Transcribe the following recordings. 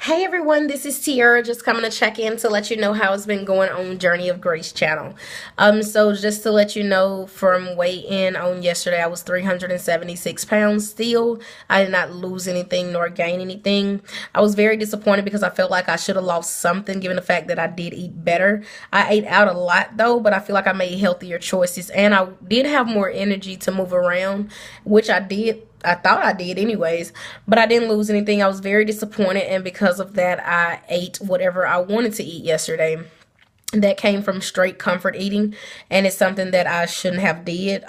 Hey everyone, this is Tiara just coming to check in to let you know how it's been going on Journey of Grace channel. So just to let you know, from weigh-in on yesterday, I was 376 pounds still. I did not lose anything nor gain anything. I was very disappointed because I felt like I should have lost something given the fact that I did eat better. I ate out a lot though, but I feel like I made healthier choices and I did have more energy to move around, which I did. I thought I did anyways, but I didn't lose anything. I was very disappointed, and because of that, I ate whatever I wanted to eat yesterday. That came from straight comfort eating, and it's something that I shouldn't have did,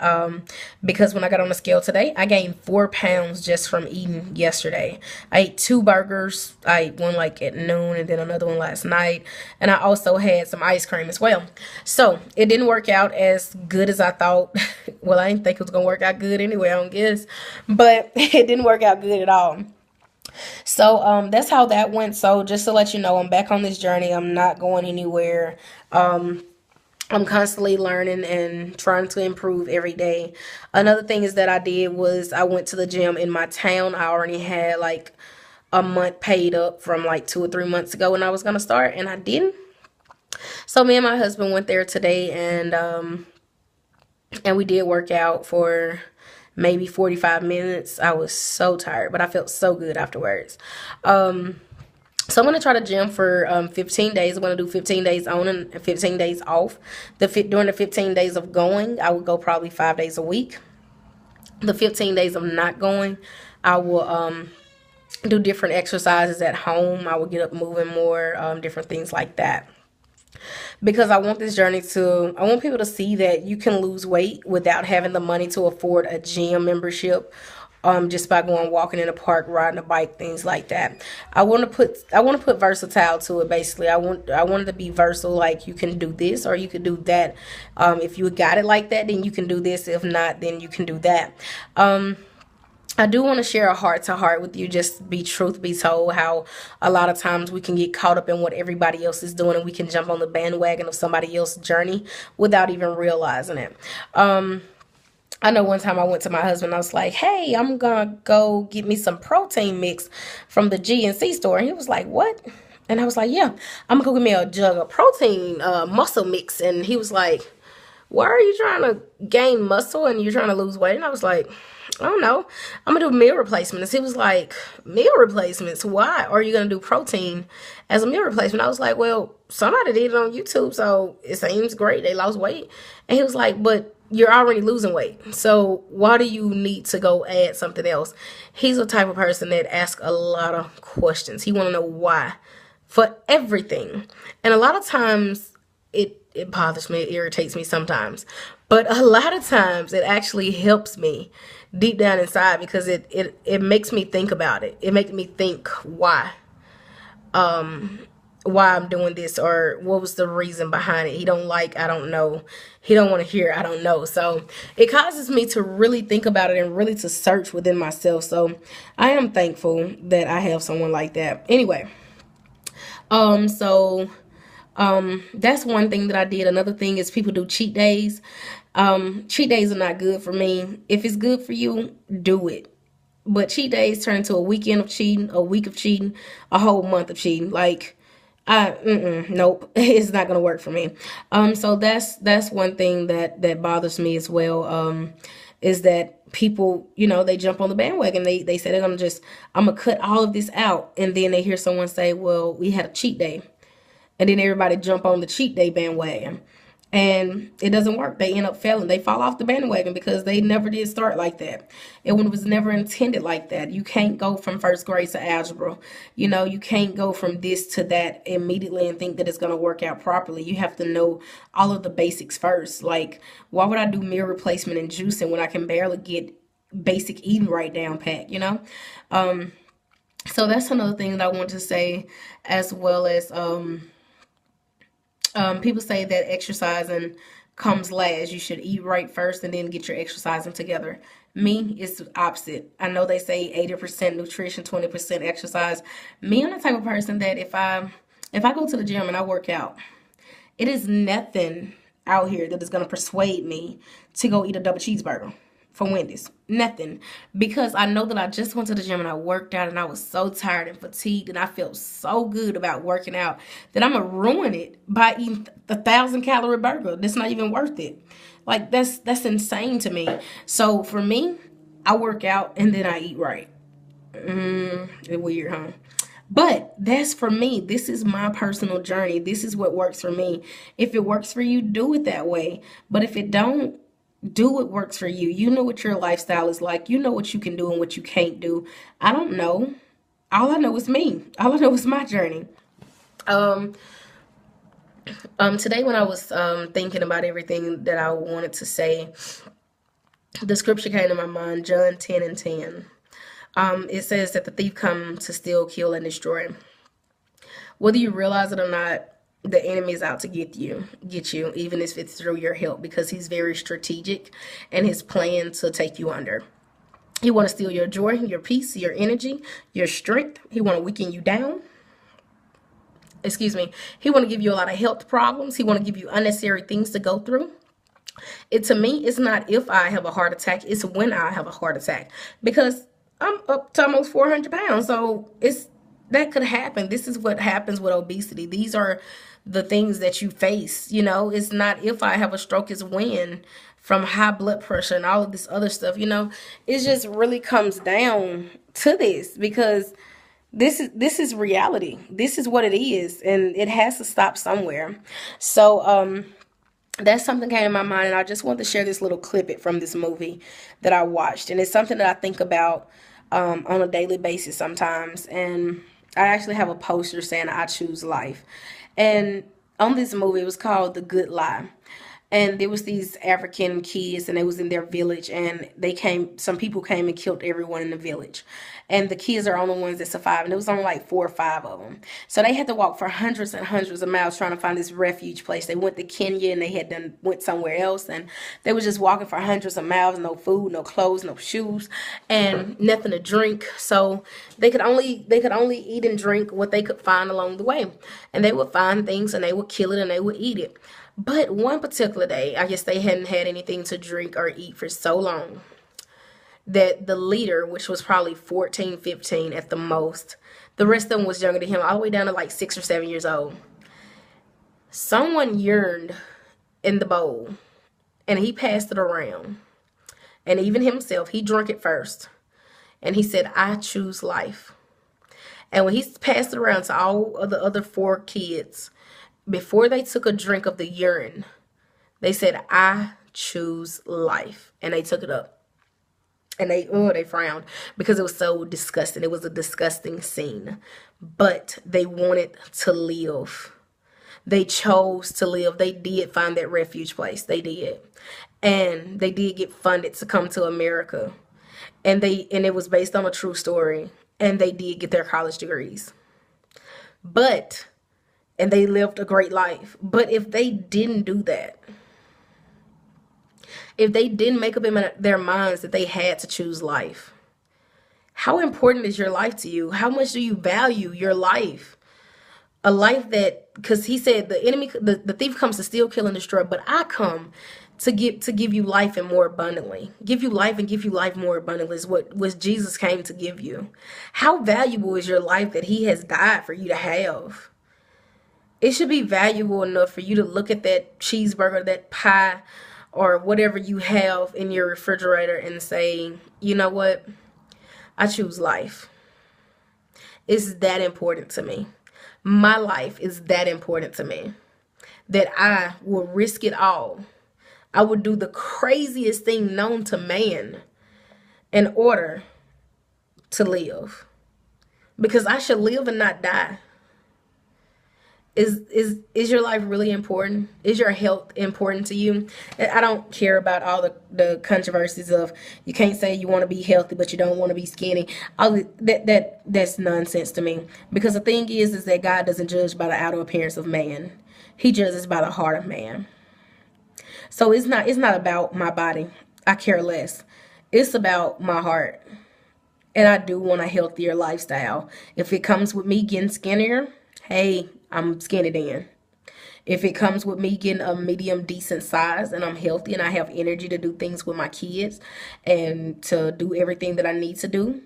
because when I got on the scale today, I gained 4 pounds just from eating yesterday. I ate 2 burgers. I ate one like at noon and then another one last night, and I also had some ice cream as well. So it didn't work out as good as I thought. Well, I didn't think it was gonna work out good anyway, I don't guess, but it didn't work out good at all. So that's how that went. So just to let you know, I'm back on this journey. I'm not going anywhere. I'm constantly learning and trying to improve every day. Another thing is that I did was I went to the gym in my town. I already had like a month paid up from like 2 or 3 months ago when I was gonna start, and I didn't. So me and my husband went there today, and we did work out for maybe 45 minutes. I was so tired, but I felt so good afterwards. So I'm going to try to gym for 15 days. I'm going to do 15 days on and 15 days off. During the 15 days of going, I would go probably 5 days a week. The 15 days of not going, I will do different exercises at home. I will get up moving more, different things like that, because I want this journey I want people to see that you can lose weight without having the money to afford a gym membership. Just by going walking in the park, riding a bike, things like that. I want to put versatile to it. Basically, I wanted to be versatile. Like, you can do this or you can do that. If you got it like that, then you can do this. If not, then you can do that. I do want to share a heart to heart with you, just be truth be told, how a lot of times we can get caught up in what everybody else is doing, and we can jump on the bandwagon of somebody else's journey without even realizing it. I know one time I went to my husband, I was like, hey, I'm gonna go get me some protein mix from the GNC store. And he was like, what? And I was like, yeah, I'm gonna go get me a jug of protein muscle mix. And he was like, why are you trying to gain muscle and you're trying to lose weight? And I was like, I don't know. I'm gonna do meal replacements. He was like, meal replacements? Why are you gonna do protein as a meal replacement? I was like, well, somebody did it on YouTube, so it seems great. They lost weight. And he was like, but you're already losing weight, so why do you need to go add something else? He's the type of person that asks a lot of questions. He want to know why for everything. And a lot of times it bothers me, it irritates me sometimes, but a lot of times it actually helps me deep down inside, because it makes me think about it. It makes me think why I'm doing this, or what was the reason behind it. He don't like, I don't know. He don't want to hear, I don't know. So it causes me to really think about it and really to search within myself. So I am thankful that I have someone like that. Anyway, so that's one thing that I did. Another thing is people do cheat days. Cheat days are not good for me. If it's good for you, do it. But cheat days turn into a weekend of cheating, a week of cheating, a whole month of cheating. Like, nope, it's not gonna work for me. So that's one thing that bothers me as well. Is that people, they jump on the bandwagon. They say I'm gonna cut all of this out, and then they hear someone say, well, we had a cheat day, and then everybody jump on the cheat day bandwagon, and it doesn't work. They end up failing. They fall off the bandwagon because they never did start like that. It was never intended like that. You can't go from first grade to algebra. You can't go from this to that immediately and think that it's going to work out properly. You have to know all of the basics first. Like, why would I do meal replacement and juicing when I can barely get basic eating right down pat? So that's another thing that I want to say, as well as people say that exercising comes last. You should eat right first and then get your exercising together. Me, it's the opposite. I know they say 80% nutrition, 20% exercise. Me, I'm the type of person that if I go to the gym and I work out, it is nothing out here that is going to persuade me to go eat a double cheeseburger. for Wendy's. Nothing. Because I know that I just went to the gym and I worked out and I was so tired and fatigued and I felt so good about working out that I'm going to ruin it by eating the 1,000-calorie burger. That's not even worth it. Like, that's insane to me. So for me, I work out and then I eat right. It's weird, huh? But that's for me. This is my personal journey. This is what works for me. If it works for you, do it that way. But if it don't, do what works for you. You know what your lifestyle is like. You know what you can do and what you can't do. I don't know. All I know is me. All I know is my journey. Today when I was thinking about everything that I wanted to say, the scripture came to my mind, John 10:10. It says that the thief comes to steal, kill, and destroy. Whether you realize it or not, the enemy is out to get you, even if it's through your help, because he's very strategic in his plan to take you under. He want to steal your joy, your peace, your energy, your strength. He want to weaken you down. Excuse me. He want to give you a lot of health problems. He want to give you unnecessary things to go through. To me, it's not if I have a heart attack, it's when I have a heart attack, because I'm up to almost 400 pounds. So that could happen. This is what happens with obesity. These are the things that you face. It's not if I have a stroke, it's when, from high blood pressure and all of this other stuff. It just really comes down to this, because this is reality. This is what it is, and it has to stop somewhere. So that's something came in my mind, and I just want to share this little clip from this movie that I watched, and it's something that I think about on a daily basis sometimes. And I actually have a poster saying I choose life. And on this movie, it was called The Good Lie. And there was these African kids, and they was in their village, and some people came and killed everyone in the village. And the kids are the only ones that survived, and it was only like 4 or 5 of them. So they had to walk for hundreds and hundreds of miles trying to find this refuge place. They went to Kenya, and they went somewhere else, and they was just walking for hundreds of miles, no food, no clothes, no shoes, and nothing to drink. So they could only eat and drink what they could find along the way. And they would find things, and they would kill it, and they would eat it. But one particular day, I guess they hadn't had anything to drink or eat for so long that the leader, which was probably 14, 15 at the most, the rest of them was younger than him, all the way down to like 6 or 7 years old. Someone yearned in the bowl, and he passed it around. And even himself, he drank it first. And he said, I choose life. And when he passed it around to all of the other 4 kids, before they took a drink of the urine, they said, I choose life. And they took it up. And they frowned because it was so disgusting. It was a disgusting scene. But they wanted to live. They chose to live. They did find that refuge place. They did. And they did get funded to come to America. And it was based on a true story. And they did get their college degrees. And they lived a great life. But if they didn't do that, if they didn't make up in their minds that they had to choose life, how important is your life to you? How much do you value your life? A life that, because he said the thief comes to steal, kill, and destroy, but I come to give you life and more abundantly. Give you life and give you life more abundantly is what Jesus came to give you. How valuable is your life that he has died for you to have? It should be valuable enough for you to look at that cheeseburger, that pie, or whatever you have in your refrigerator and say, you know what? I choose life. It's that important to me. My life is that important to me that I will risk it all. I would do the craziest thing known to man in order to live. Because I should live and not die. Is your life really important? Is your health important to you? I don't care about all the controversies of you can't say you want to be healthy but you don't want to be skinny. All that's nonsense to me. Because the thing is that God doesn't judge by the outer appearance of man. He judges by the heart of man. So it's not about my body. I care less. It's about my heart. And I do want a healthier lifestyle. If it comes with me getting skinnier, hey, I'm skinny then. If it comes with me getting a medium decent size and I'm healthy and I have energy to do things with my kids and to do everything that I need to do,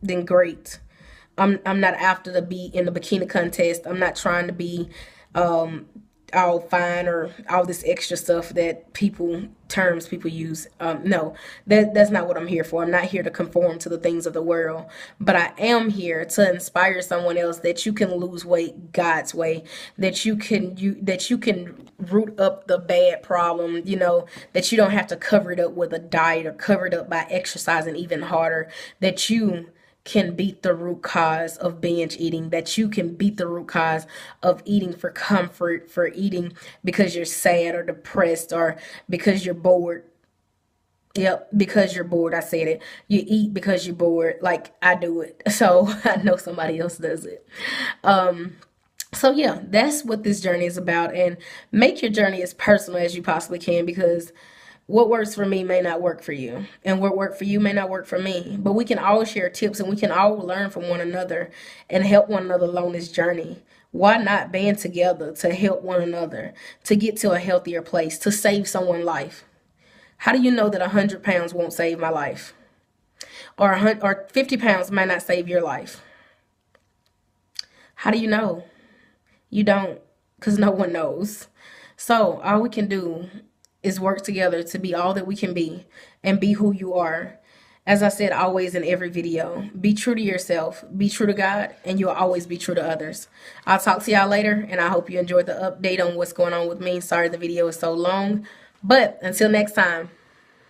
then great. I'm not after to be in the bikini contest. I'm not trying to be all fine or all this extra stuff that terms people use. No, that's not what I'm here for. I'm not here to conform to the things of the world, but I am here to inspire someone else that you can lose weight God's way, that you can root up the bad problem, that you don't have to cover it up with a diet or cover it up by exercising even harder, that you can beat the root cause of binge eating, that you can beat the root cause of eating for comfort, for eating because you're sad or depressed or because you're bored. Yep, because you're bored. I said it. You eat because you're bored. Like I do it. So I know somebody else does it. So yeah, that's what this journey is about. And make your journey as personal as you possibly can, because what works for me may not work for you, and what worked for you may not work for me. But we can all share tips and we can all learn from one another and help one another along this journey. Why not band together to help one another, to get to a healthier place, to save someone's life? How do you know that 100 pounds won't save my life? Or 50 pounds might not save your life? How do you know? You don't, because no one knows. So all we can do is work together to be all that we can be and be who you are. As I said always in every video, be true to yourself, be true to God, and you'll always be true to others. I'll talk to y'all later, and I hope you enjoyed the update on what's going on with me. Sorry the video is so long, but until next time.